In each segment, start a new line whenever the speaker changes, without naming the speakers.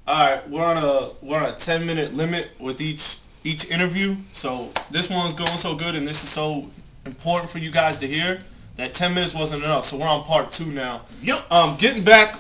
Alright, we're on a 10-minute limit with each interview. So this one's going so good and this is so important for you guys to hear that 10 minutes wasn't enough. So we're on part 2 now.
Yep.
Getting back,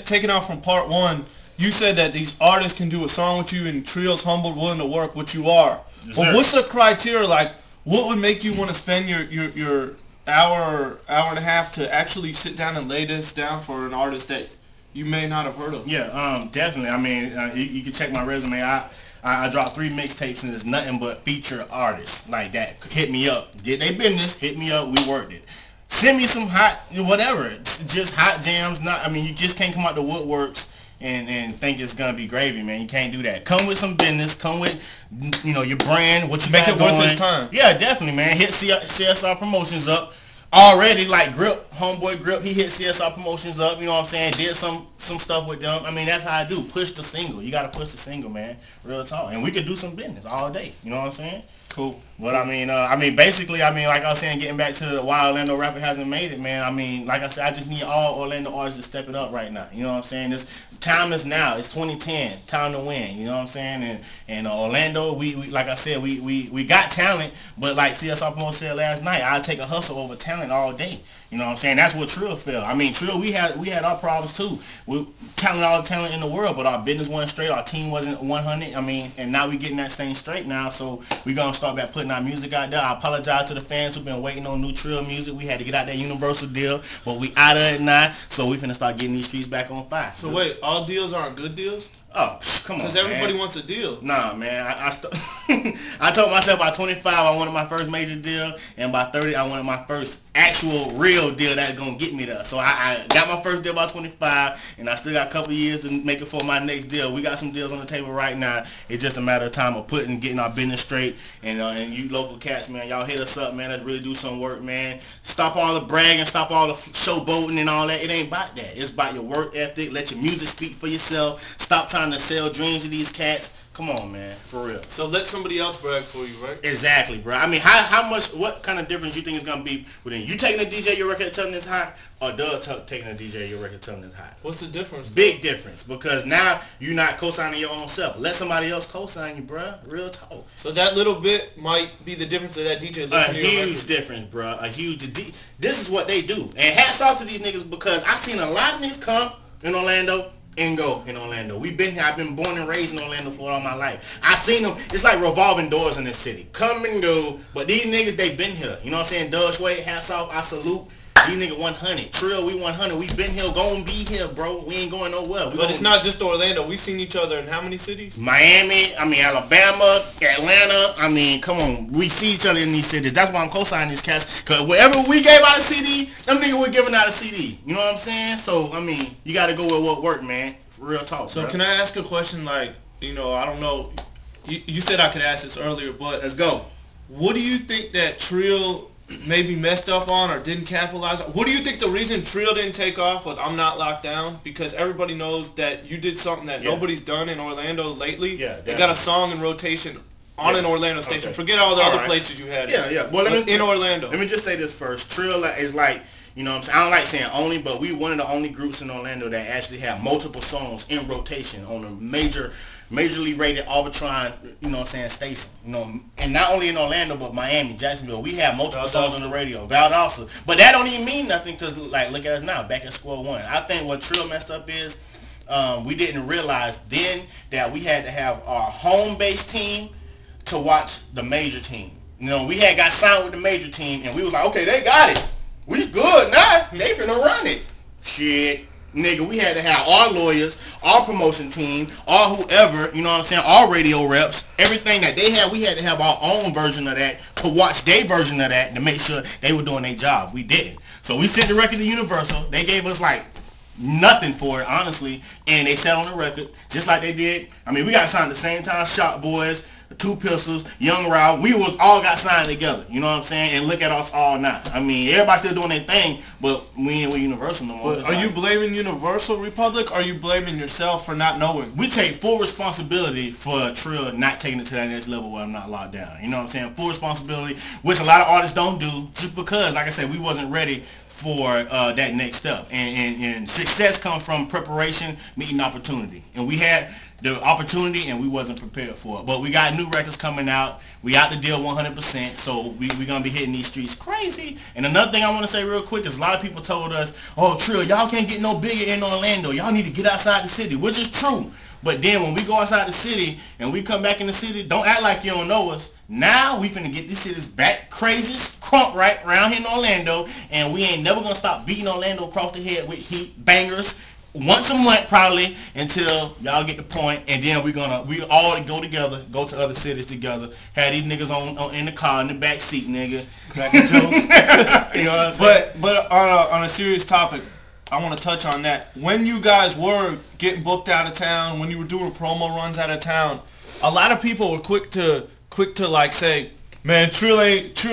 taking off from part 1, you said that these artists can do a song with you and Treal's humble, willing to work, which you are.
Yes,
But
sir.
what's the criteria? Like, what would make you want to spend your hour and a half to actually sit down and lay this down for an artist that you may not have heard of?
Yeah, definitely. I mean, you can check my resume. I dropped 3 mixtapes and it's nothing but feature artists like that. Hit me up. Did they business? Hit me up. We worked it. Send me some hot whatever. It's just hot jams. Not. I mean, you just can't come out the woodworks and think it's gonna be gravy, man. You can't do that. Come with some business. Come with your brand. What you
Make
got
it
going.
worth his time.
Yeah, definitely, man. Hit CSR Promotions up. Already, like Grip, homeboy Grip, he hit CSR Promotions up, you know what I'm saying, did some stuff with them. I mean, that's how I do, push the single. You gotta push the single, man, real talk. And we could do some business all day, you know what I'm saying?
Cool.
But I mean, basically, like I was saying, getting back to why Orlando rapper hasn't made it, man. I mean, like I said, I just need all Orlando artists to step it up right now. You know what I'm saying? This time is now. It's 2010. Time to win. You know what I'm saying? And Orlando, we like I said, we got talent, but like CSR Promotion said last night, I'll take a hustle over talent all day. You know what I'm saying? That's what Treal felt. I mean, Treal, we had our problems too. We all the talent in the world, but our business wasn't straight. Our team wasn't 100. I mean, and now we getting that thing straight now. So we gonna start back putting our music out there. I apologize to the fans who've been waiting on new Treal music. We had to get out that Universal deal, but we out of it now. So we finna start getting these streets back on fire.
So wait, all deals aren't good deals?
Oh, come on,
Because everybody
man.
wants a deal.
Nah, man. I told myself by 25 I wanted my first major deal, and by 30 I wanted my first actual real deal that's gonna get me there. So I got my first deal by 25, and I still got a couple years to make it for my next deal. We got some deals on the table right now. It's just a matter of time of getting our business straight. And you local cats, man, y'all hit us up, man. Let's really do some work, man. Stop all the bragging, stop all the showboating and all that. It ain't about that. It's about your work ethic. Let your music speak for yourself. Stop trying to sell dreams to these cats. Come on, man, for real.
So let somebody else brag for you, right?
Exactly, bro. I mean, what kind of difference you think it's gonna be within you taking a DJ your record telling it's hot, or Doug taking a DJ your record telling it's hot?
What's the difference?
Big difference, because now you're not co-signing your own self. Let somebody else co-sign you, bro. Real talk.
So that little bit might be the difference of that DJ listening to your
huge
record.
difference, bro. A huge. This is what they do, and hats off to these niggas, because I seen a lot of niggas come in Orlando and go in Orlando. We've been here. I've been born and raised in Orlando for all my life. I seen them. It's like revolving doors in this city. Come and go. But these niggas, they been here. You know what I'm saying? Doug Sway, hats off. I salute. These niggas 100. Trill, we 100. We been here. Gon' be here, bro. We ain't going nowhere.
But it's not just Orlando. We've seen each other in how many cities?
Miami, Alabama, Atlanta. Come on. We see each other in these cities. That's why I'm co-signing these cats. Because wherever we gave out a CD, them niggas were giving out a CD. You know what I'm saying? So, you got to go with what worked, man. For real talk,
So
bro.
can I ask a question, like, I don't know. You said I could ask this earlier, but
Let's go.
what do you think that Treal maybe messed up on or didn't capitalize on? What do you think the reason Treal didn't take off with I'm Not Locked Down? Because everybody knows that you did something that nobody's done in Orlando lately.
Yeah,
you got a song in rotation on an Orlando station.
Okay.
Forget all the other
Right.
places you had.
Yeah. Well,
in Orlando.
Let me just say this first. Trill is like, you know what I'm saying? I don't like saying only, but we one of the only groups in Orlando that actually have multiple songs in rotation on a majorly rated Arbitron, you know what I'm saying, station. And not only in Orlando, but Miami, Jacksonville. We have multiple songs on the radio. Valdosta. But that don't even mean nothing, because, like, look at us now, back at square one. I think what Trill messed up is we didn't realize then that we had to have our home-based team to watch the major team. We had got signed with the major team, and we was like, okay, they got it. We good now. They finna run it. Shit. Nigga, we had to have our lawyers, our promotion team, our whoever, you know what I'm saying, our radio reps, everything that they had, we had to have our own version of that to watch their version of that to make sure they were doing their job. We didn't. So we sent the record to Universal. They gave us like nothing for it, honestly, and they sat on the record just like they did. We got signed at the same time, Shot Boys, Two Pistols, Young Rao. We was all got signed together. You know what I'm saying? And look at us all now. I mean, everybody still doing their thing, but we ain't with Universal no more.
But are you blaming Universal Republic, or are you blaming yourself for not knowing?
We take full responsibility for Treal not taking it to that next level where I'm not locked down. You know what I'm saying? Full responsibility, which a lot of artists don't do, just because, like I said, we wasn't ready for that next step. And success comes from preparation, meeting opportunity. And we had the opportunity and we wasn't prepared for it. But we got new records coming out. We out the deal 100%, so we going to be hitting these streets crazy. And another thing I want to say real quick is a lot of people told us, oh, Treal, y'all can't get no bigger in Orlando. Y'all need to get outside the city, which is true. But then when we go outside the city and we come back in the city, don't act like you don't know us. Now we finna get these cities back crazy, crunk right around here in Orlando, and we ain't never gonna stop beating Orlando across the head with heat bangers once a month probably until y'all get the point, and then we all go together, go to other cities together, have these niggas on in the car in the back seat, nigga. Cracking jokes. You know what I'm saying?
But on a serious topic, I want to touch on that. When you guys were getting booked out of town, when you were doing promo runs out of town, a lot of people were quick to like say, man, Treal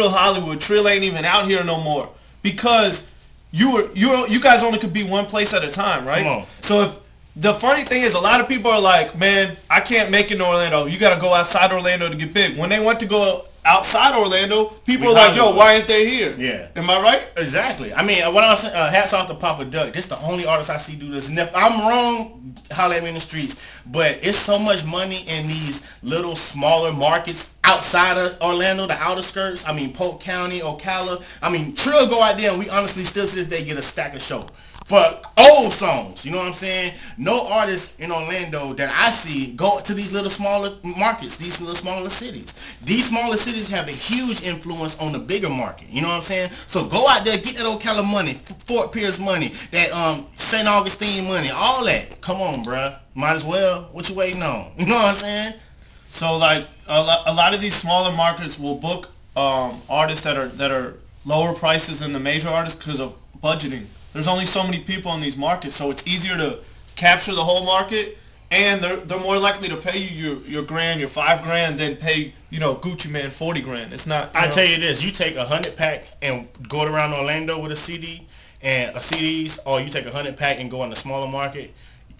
Hollywood, Treal ain't even out here no more, because you guys only could be one place at a time, right?
Come on.
So if the funny thing is, a lot of people are like, man, I can't make it in Orlando. You got to go outside Orlando to get big. When they went to go outside Orlando, people are like, yo, why ain't they here?
Yeah.
Am I right?
Exactly. I mean, when I was hats off to Papa Duck. This the only artist I see do this. And if I'm wrong, holler at me in the streets. But it's so much money in these little smaller markets outside of Orlando, the outer skirts. I mean, Polk County, Ocala. I mean, Treal go out there and we honestly still to this day get a stack of show for old songs. You know what I'm saying? No artist in Orlando that I see go to these little smaller markets, these little smaller cities. These smaller cities have a huge influence on the bigger market. You know what I'm saying? So go out there, get that Ocala money, Fort Pierce money, that St. Augustine money, all that. Come on, bruh. Might as well. What you waiting on? You know what I'm saying?
So like a lot of these smaller markets will book artists that are lower prices than the major artists because of budgeting. There's only so many people in these markets, so it's easier to capture the whole market, and they're more likely to pay you your grand, your $5,000 than pay, Gucci Man $40,000. It's not.
I tell you this: you take 100 pack and go around Orlando with a CD and a CDs, or you take 100 pack and go in the smaller market.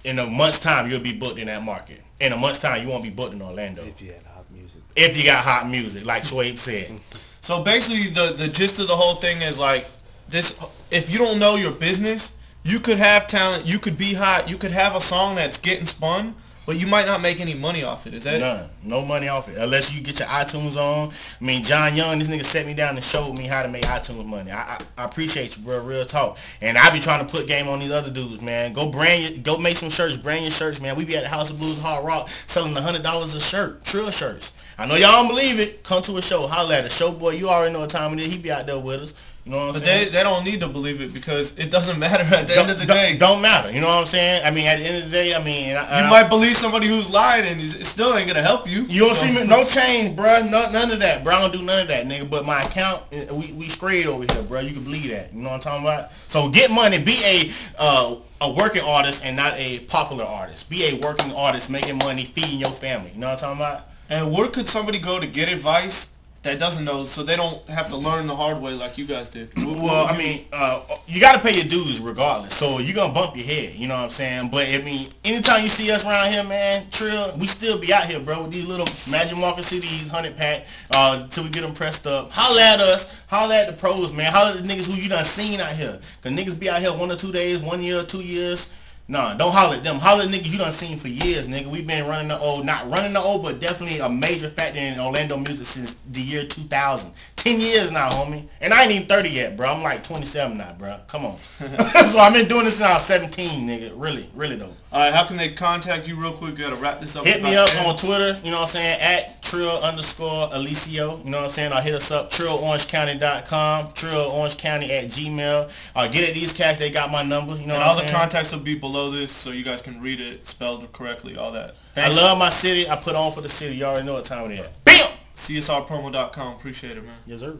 In a month's time, you'll be booked in that market. In a month's time, you won't be booked in Orlando.
If you had hot music.
If you got hot music, like Swabe said.
So basically, the gist of the whole thing is like this: if you don't know your business, you could have talent, you could be hot, you could have a song that's getting spun, but you might not make any money off it. Is that
none? No money off it unless you get your iTunes on. I mean, John Young, this nigga set me down and showed me how to make iTunes money. I appreciate you, bro. Real talk. And I be trying to put game on these other dudes, man. Go make some shirts, brand your shirts, man. We be at the House of Blues Hard Rock selling $100 a shirt, Treal shirts. I know y'all don't believe it. Come to a show, holler at us. Show boy, you already know what time it is. He be out there with us. You know what I'm saying?
But they don't need to believe it because it doesn't matter at the end of the day.
Don't matter. You know what I'm saying? I mean, at the end of the day, I mean...
you might believe somebody who's lying and it still ain't going to help you.
You don't see me... No change, bro. None of that, bro. I don't do none of that, nigga. But my account, we straight over here, bro. You can believe that. You know what I'm talking about? So get money. Be a working artist and not a popular artist. Be a working artist making money, feeding your family. You know what I'm talking about?
And where could somebody go to get advice that doesn't know, so they don't have to learn the hard way like you guys did?
Well, I mean, you got to pay your dues regardless. So you're going to bump your head, you know what I'm saying? But, I mean, anytime you see us around here, man, Treal, we still be out here, bro, with these little Magic Market CDs, 100 pack, till we get them pressed up. Holla at us. Holla at the pros, man. Holla at the niggas who you done seen out here. Because niggas be out here 1 or 2 days, 1 year, 2 years. Nah, don't holler at them. Holler at niggas you done seen for years, nigga. We been running the O, not running the O, but definitely a major factor in Orlando music since the year 2000. 10 years now, homie. And I ain't even 30 yet, bro. I'm like 27 now, bro. Come on. So I've been doing this since I was 17, nigga. Really though.
Alright, how can they contact you real quick? Gotta wrap this up.
Hit me up on Twitter, you know what I'm saying, at Treal_Eliseo, you know what I'm saying? Or hit us up, TrealOrangeCounty.com, TrealOrangeCounty@gmail. Get at these cats, they got my number, you know what I'm saying?
All the contacts will be below this so you guys can read it, spelled correctly, all that.
Thanks. I love my city. I put on for the city. You already know what time it is. Bam!
CSRPromo.com. Appreciate it, man.
Yes, sir.